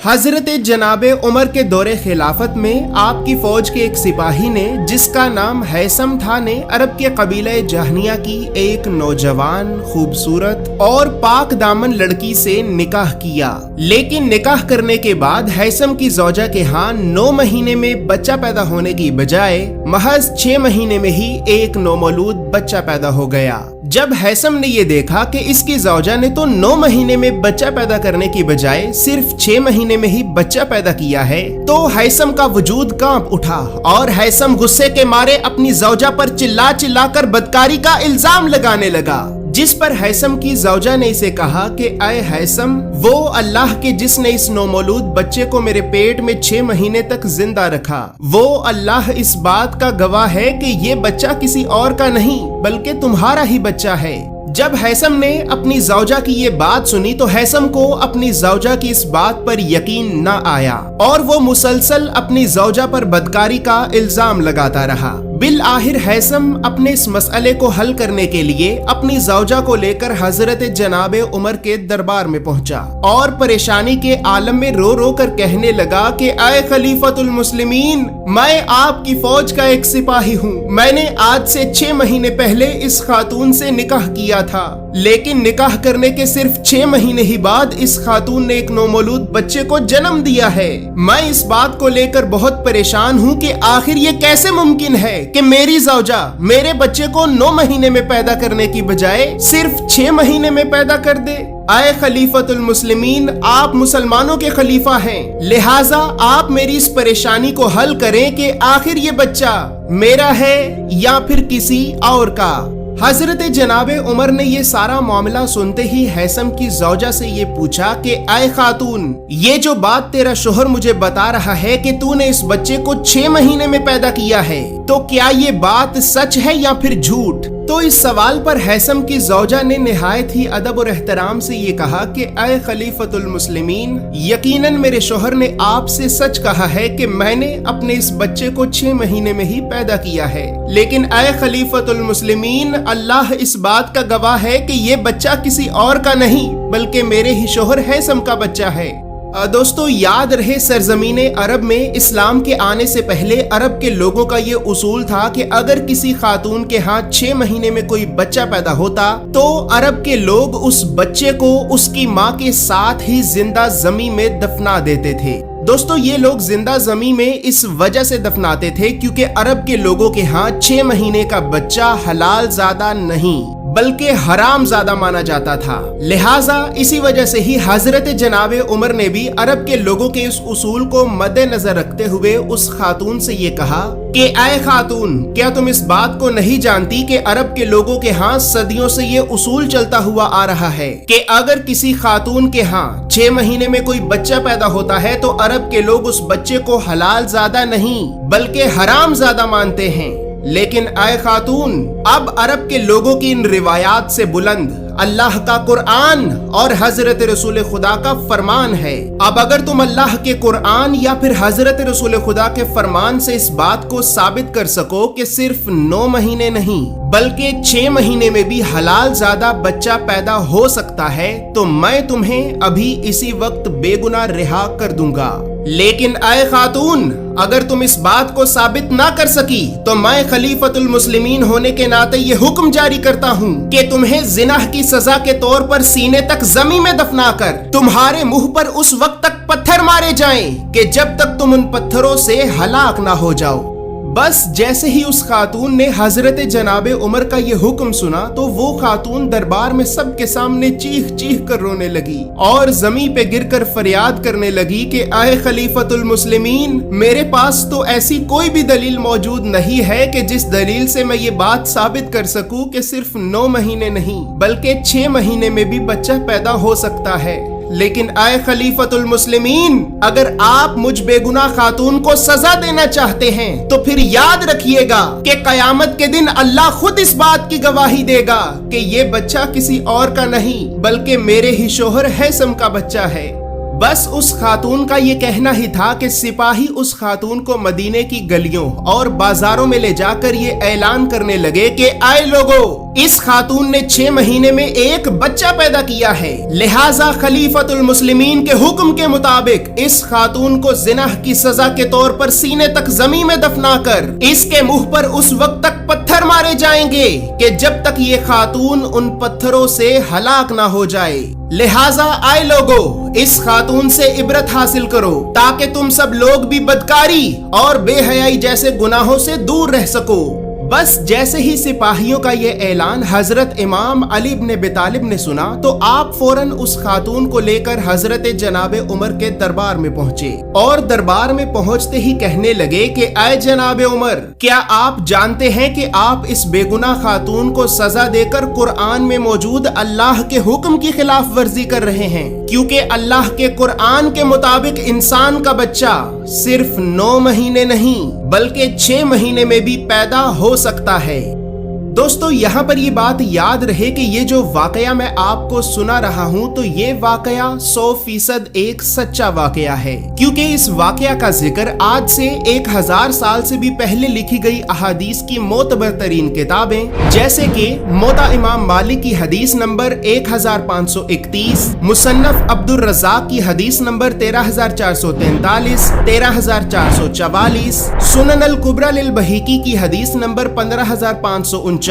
हजरत जनाब उमर के दौरे खिलाफत में आपकी फौज के एक सिपाही ने, जिसका नाम हैसम था, ने अरब के कबीले जहनिया की एक नौजवान, खूबसूरत और पाक दामन लड़की से निकाह किया। लेकिन निकाह करने के बाद हैसम की ज़ौजा के यहाँ 9 महीने में बच्चा पैदा होने की बजाय महज 6 महीने में ही एक नौमौलूद बच्चा पैदा हो गया। जब हैसम ने ये देखा कि इसकी ज़ौजा ने तो 9 महीने में बच्चा पैदा करने की बजाय सिर्फ 6 महीने में ही बच्चा पैदा किया है, तो हैसम का वजूद कांप उठा और हैसम गुस्से के मारे अपनी ज़ौजा पर चिल्ला चिल्ला कर बदकारी का इल्जाम लगाने लगा। जिस पर हैसम की ज़ौजा ने इसे कहा कि ऐ हैसम, वो अल्लाह के जिसने इस नौमौलूद बच्चे को मेरे पेट में 6 महीने तक जिंदा रखा, वो अल्लाह इस बात का गवाह है कि ये बच्चा किसी और का नहीं बल्कि तुम्हारा ही बच्चा है। जब हैसम ने अपनी ज़ौजा की ये बात सुनी तो हैसम को अपनी ज़ौजा की इस बात पर यकीन न आया और वो मुसलसल अपनी ज़ौजा पर बदकारी का इल्जाम लगाता रहा। बिल आखिर हैसम अपने इस मसले को हल करने के लिए अपनी ज़ौजा को लेकर हजरत जनाब उमर के दरबार में पहुंचा और परेशानी के आलम में रो रो कर कहने लगा कि ऐ खलीफतुल मुस्लिमीन, मैं आपकी फौज का एक सिपाही हूँ। मैंने आज से 6 महीने पहले इस खातून से निकाह किया था, लेकिन निकाह करने के सिर्फ 6 महीने ही बाद इस खातून ने एक नौमौलूद बच्चे को जन्म दिया है। मैं इस बात को लेकर बहुत परेशान हूँ कि आखिर ये कैसे मुमकिन है कि मेरी ज़ौजा मेरे बच्चे को 9 महीने में पैदा करने की बजाय सिर्फ 6 महीने में पैदा कर दे। आए खलीफतुल मुस्लिमीन, आप मुसलमानों के खलीफा हैं, लिहाजा आप मेरी इस परेशानी को हल करें कि आखिर ये बच्चा मेरा है या फिर किसी और का। हजरत जनाब उमर ने ये सारा मामला सुनते ही हैसम की ज़ौजा से ये पूछा कि ऐ खातून, ये जो बात तेरा शोहर मुझे बता रहा है कि तूने इस बच्चे को 6 महीने में पैदा किया है, तो क्या ये बात सच है या फिर झूठ? तो इस सवाल पर हैसम की ज़ौजा ने निहायत ही अदब और एहतराम से ये कहा कि ऐ खलीफतुल मुस्लिमीन, यकीनन मेरे शोहर ने आपसे सच कहा है कि मैंने अपने इस बच्चे को 6 महीने में ही पैदा किया है, लेकिन ऐ खलीफतुल मुस्लिमीन, अल्लाह इस बात का गवाह है कि ये बच्चा किसी और का नहीं बल्कि मेरे ही शोहर हैसम का बच्चा है। दोस्तों, याद रहे सरजमीन अरब में इस्लाम के आने से पहले अरब के लोगों का ये उसूल था कि अगर किसी खातून के हाथ 6 महीने में कोई बच्चा पैदा होता तो अरब के लोग उस बच्चे को उसकी माँ के साथ ही जिंदा जमी में दफना देते थे। दोस्तों, ये लोग जिंदा जमी में इस वजह से दफनाते थे क्योंकि अरब के लोगों के हाथ 6 महीने का बच्चा हलाल ज़्यादा नहीं बल्कि हराम ज़्यादा माना जाता था। लिहाजा इसी वजह से ही हजरत जनाब उमर ने भी अरब के लोगों के इस उसूल को मद्देनजर रखते हुए उस खातून से ये कहा कि ऐ खातून, क्या तुम इस बात को नहीं जानती कि अरब के लोगों के यहाँ सदियों से ये उसूल चलता हुआ आ रहा है कि अगर किसी खातून के यहाँ 6 महीने में कोई बच्चा पैदा होता है तो अरब के लोग उस बच्चे को हलाल ज़्यादा नहीं बल्कि हराम ज़्यादा मानते हैं। लेकिन ऐ खातून, अब अरब के लोगों की इन रिवायात से बुलंद अल्लाह का कुरान और हजरत रसूल खुदा का फरमान है। अब अगर तुम अल्लाह के कुरान या फिर हजरत रसूल खुदा के फरमान से इस बात को साबित कर सको कि सिर्फ 9 महीने नहीं बल्कि 6 महीने में भी हलाल ज़्यादा बच्चा पैदा हो सकता है, तो मैं तुम्हें अभी इसी वक्त बेगुनाह रिहा कर दूंगा। लेकिन ऐ खातून, अगर तुम इस बात को साबित ना कर सकी तो मैं खलीफतुल मुस्लिमीन होने के नाते ये हुक्म जारी करता हूँ कि तुम्हें जिनाह की सजा के तौर पर सीने तक जमीन में दफना कर तुम्हारे मुंह पर उस वक्त तक पत्थर मारे जाएं कि जब तक तुम उन पत्थरों से हलाक ना हो जाओ। बस जैसे ही उस खातून ने हजरत जनाब उमर का ये हुक्म सुना तो वो खातून दरबार में सबके सामने चीख चीख कर रोने लगी और जमीन पे गिरकर फरियाद करने लगी कि आए खलीफतुल मुस्लिमीन, मेरे पास तो ऐसी कोई भी दलील मौजूद नहीं है कि जिस दलील से मैं ये बात साबित कर सकूं कि सिर्फ 9 महीने नहीं बल्कि 6 महीने में भी बच्चा पैदा हो सकता है। लेकिन आए खलीफतुल मुस्लिमीन, अगर आप मुझ बेगुनाह खातून को सजा देना चाहते हैं तो फिर याद रखिएगा कि कयामत के दिन अल्लाह खुद इस बात की गवाही देगा कि ये बच्चा किसी और का नहीं बल्कि मेरे ही शोहर हैसम का बच्चा है। बस उस खातून का ये कहना ही था कि सिपाही उस खातून को मदीने की गलियों और बाजारों में ले जाकर ये ऐलान करने लगे कि आए लोगों, इस खातून ने 6 महीने में एक बच्चा पैदा किया है, लिहाजा खलीफतुल मुस्लिमीन के हुक्म के मुताबिक इस खातून को जिनाह की सजा के तौर पर सीने तक जमीन में दफनाकर इसके मुंह पर उस वक्त तक पत्थर मारे जाएंगे कि जब तक ये खातून उन पत्थरों से हलाक ना हो जाए। लिहाजा आए लोगों, इस खातून से इबरत हासिल करो ताकि तुम सब लोग भी बदकारी और बेहयाई जैसे गुनाहों से दूर रह सको। बस जैसे ही सिपाहियों का ये ऐलान हजरत इमाम अली इब्न अबी तालिब ने सुना तो आप फौरन उस खातून को लेकर हजरत जनाबे उमर के दरबार में पहुंचे और दरबार में पहुंचते ही कहने लगे कि ऐ जनाबे उमर, क्या आप जानते हैं कि आप इस बेगुनाह खातून को सजा देकर कुरान में मौजूद अल्लाह के हुक्म की खिलाफ वर्जी कर रहे हैं, क्योंकि अल्लाह के कुरान के मुताबिक इंसान का बच्चा सिर्फ 9 महीने नहीं बल्कि 6 महीने में भी पैदा हो सकता है। दोस्तों, यहाँ पर ये बात याद रहे कि ये जो वाकया मैं आपको सुना रहा हूँ तो ये वाकया 100% एक सच्चा वाकया है, क्योंकि इस वाकया का जिक्र आज से 1000 साल से भी पहले लिखी गई अहादीस की मोतबर तरीन किताबें जैसे कि मोता इमाम मालिक की हदीस नंबर 1531, मुसन्नफ अब्दुल रज़्ज़ाक की हदीस नंबर 13443, 13444, सुनन अल कुबरा लिल बहीकी की हदीस नंबर 15549,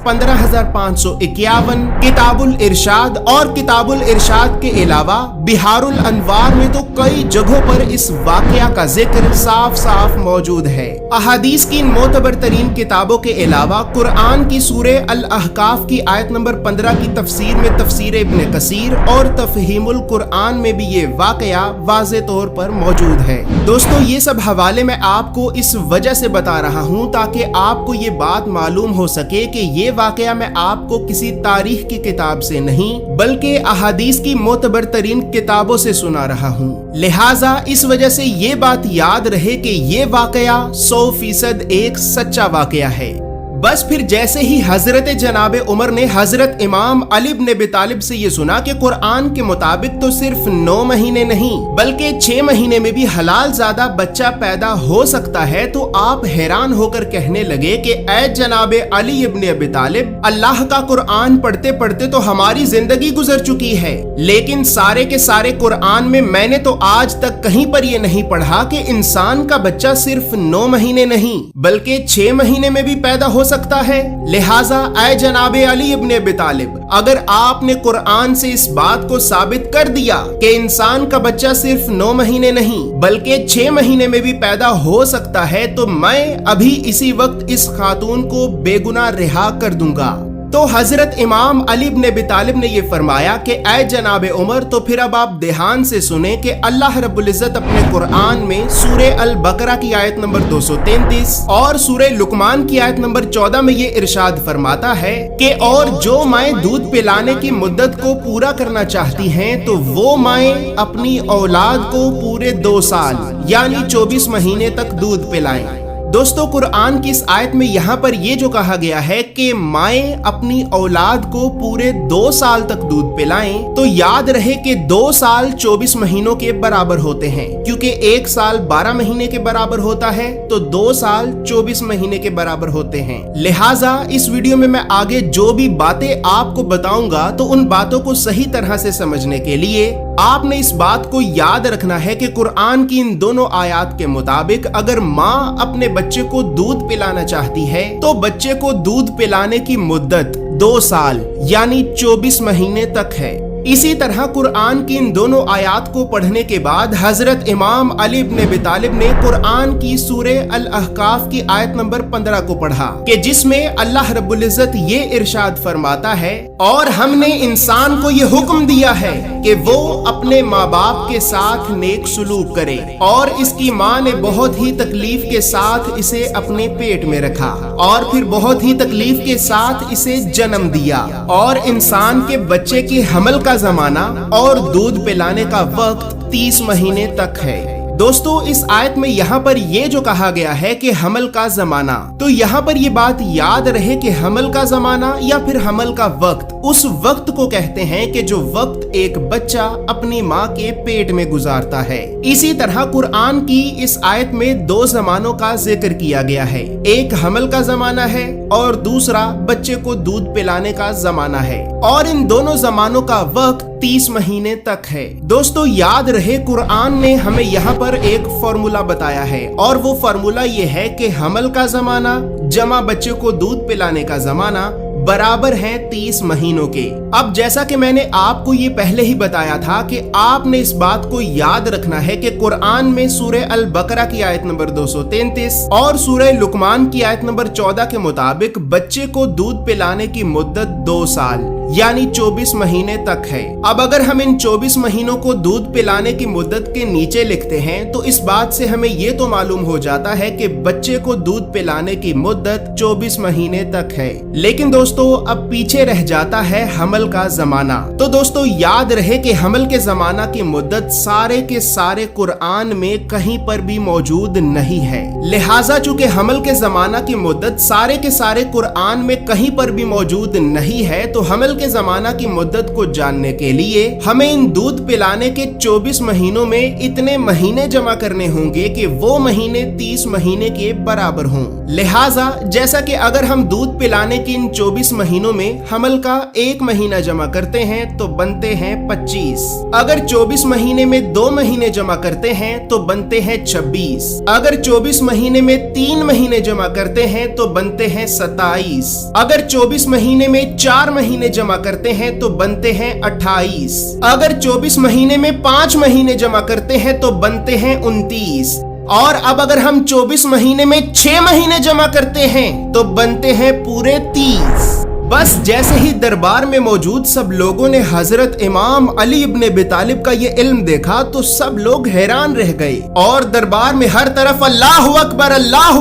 15551, किताबुल इरशाद और किताबुल इरशाद के अलावा बिहारुल अनवार में तो कई जगहों पर इस वाकया का जिक्र साफ साफ मौजूद है। अहादीस की इन मोतबर तरीन किताबों के अलावा कुरान की सूरे अल अहकाफ की आयत नंबर 15 की तफसीर में तफसीर इब्न कसीर और तफहीमुल कुरान में भी ये वाकया वाज़े तौर पर मौजूद है। दोस्तों, ये सब हवाले मैं आपको इस वजह से बता रहा हूँ ताकि आपको ये बात मालूम हो सके कि ये वाकया मैं आपको किसी तारीख की किताब से नहीं बल्कि अहादीस की मोतबर तरीन किताबों से सुना रहा हूँ। लिहाजा इस वजह से ये बात याद रहे कि ये वाकया 100% एक सच्चा वाकया है। बस फिर जैसे ही हजरत जनाबे उमर ने हजरत इमाम अली इब्न अबी तालिब से ये सुना कि कुरान के मुताबिक तो सिर्फ 9 महीने नहीं बल्कि 6 महीने में भी हलाल ज़ादा बच्चा पैदा हो सकता है, तो आप हैरान होकर कहने लगे कि ऐ जनाबे अली इब्न अबी तालिब, अल्लाह का कुरान पढ़ते पढ़ते तो हमारी जिंदगी गुजर चुकी है, लेकिन सारे के सारे कुरान में मैंने तो आज तक कहीं पर ये नहीं पढ़ा कि इंसान का बच्चा सिर्फ 9 महीने नहीं बल्कि 6 महीने में भी पैदा हो सकता है। लिहाजा ऐ जनाबे अली इब्न अबी तालिब, अगर आपने कुरान से इस बात को साबित कर दिया कि इंसान का बच्चा सिर्फ 9 महीने नहीं बल्कि 6 महीने में भी पैदा हो सकता है, तो मैं अभी इसी वक्त इस खातून को बेगुनाह रिहा कर दूंगा। तो हजरत इमाम अली इब्न अबी तालिब ने ये फरमाया कि ऐ जनाबे उमर, तो फिर अब आप ध्यान से सुने कि अल्लाह रब्बुल इज्जत अपने कुरान में सूरे अल बकरा की आयत नंबर 233 और सूरे लुकमान की आयत नंबर 14 में ये इरशाद फरमाता है कि और जो माएँ दूध पिलाने की मुद्दत को पूरा करना चाहती हैं तो वो माएँ अपनी औलाद को पूरे 2 साल यानी 24 महीने तक दूध पिलाएं। दोस्तों, कुरान की इस आयत में यहाँ पर ये जो कहा गया है कि माएँ अपनी औलाद को पूरे 2 साल तक दूध पिलाएं, तो याद रहे कि 2 साल 24 महीनों के बराबर होते हैं, क्योंकि 1 साल 12 महीने के बराबर होता है तो 2 साल 24 महीने के बराबर होते हैं। लिहाजा इस वीडियो में मैं आगे जो भी बातें आपको बताऊंगा तो उन बातों को सही तरह से समझने के लिए आपने इस बात को याद रखना है कि कुरान की इन दोनों आयत के मुताबिक अगर माँ अपने बच्चे को दूध पिलाना चाहती है तो बच्चे को दूध पिलाने की मुद्दत 2 साल यानी 24 महीने तक है। इसी तरह कुरान की इन दोनों आयत को पढ़ने के बाद हजरत इमाम अली इब्न अबी तालिब ने कुरान की सूरे अल अहकाफ की आयत नंबर 15 को पढ़ा कि जिसमें अल्लाह रब्बुल इज्जत ये इरशाद फरमाता है, और हमने इंसान को ये हुक्म दिया है कि वो अपने माँ बाप के साथ नेक सलूक करे, और इसकी माँ ने बहुत ही तकलीफ के साथ इसे अपने पेट में रखा और फिर बहुत ही तकलीफ के साथ इसे जन्म दिया, और इंसान के बच्चे के हमल का जमाना और दूध पिलाने का वक्त 30 महीने तक है। दोस्तों, इस आयत में यहाँ पर ये जो कहा गया है कि हमल का जमाना, तो यहाँ पर ये बात याद रहे कि हमल का जमाना या फिर हमल का वक्त उस वक्त को कहते हैं कि जो वक्त एक बच्चा अपनी माँ के पेट में गुजारता है। इसी तरह कुरान की इस आयत में दो जमानों का जिक्र किया गया है, एक हमल का जमाना है और दूसरा बच्चे को दूध पिलाने का जमाना है, और इन दोनों जमानों का वक्त 30 महीने तक है। दोस्तों याद रहे कुरान ने हमें यहाँ पर एक फॉर्मूला बताया है, और वो फॉर्मूला ये है कि हमल का जमाना जमा बच्चे को दूध पिलाने का जमाना बराबर है 30 महीनों के। अब जैसा कि मैंने आपको ये पहले ही बताया था कि आपने इस बात को याद रखना है कि कुरान में सूरह अल बकरा की आयत नंबर 233 और सूरह लुकमान की आयत नंबर 14 के मुताबिक बच्चे को दूध पिलाने की मुद्दत 2 साल यानी 24 महीने तक है। अब अगर हम इन 24 महीनों को दूध पिलाने की मुद्दत के नीचे लिखते हैं तो इस बात से हमें ये तो मालूम हो जाता है कि बच्चे को दूध पिलाने की मुद्दत 24 महीने तक है। लेकिन दोस्तों अब पीछे रह जाता है हमल का जमाना। तो दोस्तों याद रहे कि हमल के जमाना की मुद्दत सारे के सारे कुरान में कहीं पर भी मौजूद नहीं है। लिहाजा चूंकि हमल के जमाना की मुद्दत सारे के सारे कुरान में कहीं पर भी मौजूद नहीं है, तो हमल के जमाना की मुद्दत को जानने के लिए हमें इन दूध पिलाने के 24 महीनों में इतने महीने जमा करने होंगे कि वो महीने 30 महीने के बराबर हों। लिहाजा जैसा कि अगर हम दूध पिलाने की इन 24 महीनों में हमल का 1 महीना जमा करते हैं तो बनते हैं 25। अगर 24 महीने में 2 महीने जमा करते हैं तो बनते हैं 26। अगर 24 महीने में 3 महीने जमा करते हैं तो बनते हैं 27। अगर 24 महीने में 4 महीने जमा करते हैं तो बनते हैं 28। अगर 24 महीने में 5 महीने जमा करते हैं तो बनते हैं 29। और अब अगर हम 24 महीने में 6 महीने जमा करते हैं तो बनते हैं पूरे 30। बस जैसे ही दरबार में मौजूद सब लोगों ने हजरत इमाम अली इब्न अबी तालिब का ये इल्म देखा तो सब लोग हैरान रह गए और दरबार में हर तरफ अल्लाहु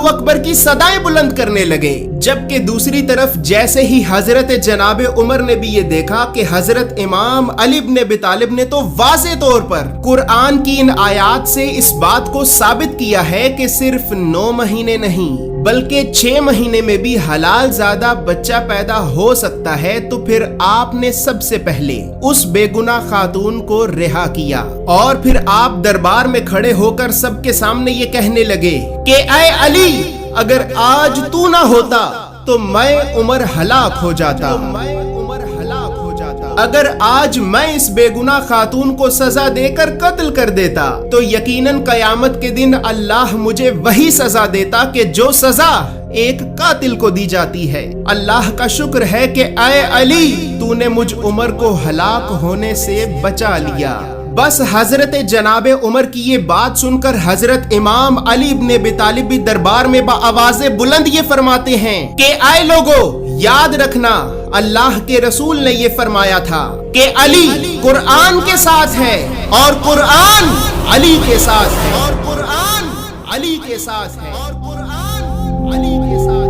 अकबर की सदाएं बुलंद करने लगे। जबकि दूसरी तरफ जैसे ही हजरत जनाब उमर ने भी ये देखा कि हजरत इमाम अली इब्न अबी तालिब ने तो वाज़े तौर पर कुरान की इन आयात से इस बात को साबित किया है कि सिर्फ 9 महीने नहीं बल्कि 6 महीने में भी हलाल ज़ादा बच्चा पैदा हो सकता है, तो फिर आपने सबसे पहले उस बेगुनाह खातून को रिहा किया और फिर आप दरबार में खड़े होकर सबके सामने ये कहने लगे कि ऐ अली, अगर आज तू ना होता तो मैं उमर हलाक हो जाता। अगर आज मैं इस बेगुनाह खातून को सजा देकर कत्ल कर देता तो यकीनन कयामत के दिन अल्लाह मुझे वही सजा देता कि जो सजा एक कातिल को दी जाती है। अल्लाह का शुक्र है कि ऐ अली, तूने मुझ उमर को हलाक होने से बचा लिया। बस हजरत जनाब उमर की ये बात सुनकर हजरत इमाम अली इब्न अबी तालिब भी दरबार में आवाज़े बुलंद ये फरमाते हैं कि आए लोगो, याद रखना अल्लाह के रसूल ने ये फरमाया था कि अली कुरान के साथ है और कुरान अली के साथ है और कुरान अली के साथ है और कुरान अली के साथ।